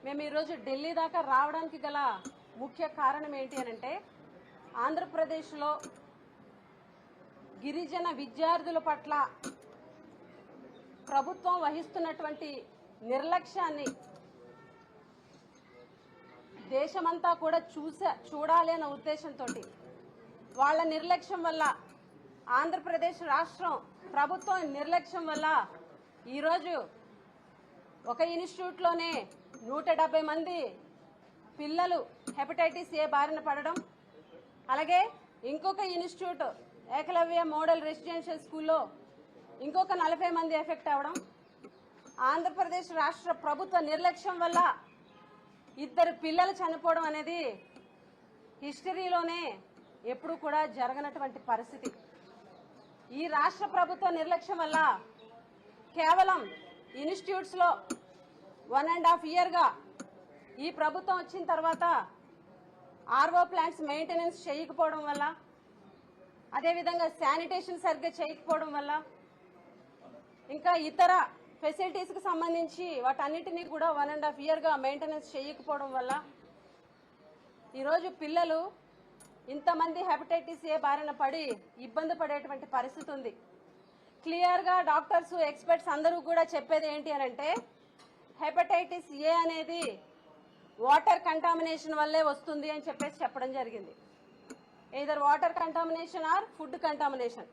మేము ఈరోజు ఢిల్లీ దాకా రావడానికి గల ముఖ్య కారణం ఏంటి అనంటే ఆంధ్రప్రదేశ్లో గిరిజన విద్యార్థుల పట్ల ప్రభుత్వం వహిస్తున్నటువంటి నిర్లక్ష్యాన్ని దేశమంతా కూడా చూడాలి అన్న ఉద్దేశంతో వాళ్ళ నిర్లక్ష్యం వల్ల ఆంధ్రప్రదేశ్ రాష్ట్రం ప్రభుత్వం నిర్లక్ష్యం వల్ల ఈరోజు ఒక ఇన్స్టిట్యూట్లోనే 170 మంది పిల్లలు హెపటైటిస్ ఏ బారిన పడడం, అలాగే ఇంకొక ఇన్స్టిట్యూట్ ఏకలవ్య మోడల్ రెసిడెన్షియల్ స్కూల్లో ఇంకొక 40 మంది ఎఫెక్ట్ అవ్వడం, ఆంధ్రప్రదేశ్ రాష్ట్ర ప్రభుత్వ నిర్లక్ష్యం వల్ల 2 పిల్లలు చనిపోవడం అనేది హిస్టరీలోనే ఎప్పుడు కూడా జరగనటువంటి పరిస్థితి. ఈ రాష్ట్ర ప్రభుత్వ నిర్లక్ష్యం వల్ల కేవలం ఇన్స్టిట్యూట్స్ లో 1.5 ఇయర్గా ఈ ప్రభుత్వం వచ్చిన తర్వాత ఆర్ఓ ప్లాంట్స్ మెయింటెనెన్స్ చేయకపోవడం వల్ల, అదేవిధంగా శానిటేషన్ సరిగ్గా చేయకపోవడం వల్ల, ఇంకా ఇతర ఫెసిలిటీస్ కి సంబంధించి వాటన్నిటినీ కూడా 1.5 ఇయర్గా మెయింటెనెన్స్ చేయకపోవడం వల్ల ఈరోజు పిల్లలు ఇంతమంది హెపటైటిస్ ఏ బారిన పడి ఇబ్బంది పడేటువంటి పరిస్థితి ఉంది. క్లియర్ గా డాక్టర్స్ ఎక్స్పర్ట్స్ అందరూ కూడా చెప్పేది ఏంటి అనంటే హెపటైటిస్ ఏ అనేది వాటర్ కంటామినేషన్ వల్లే వస్తుంది అని చెప్పడం జరిగింది. either water contamination or food contamination.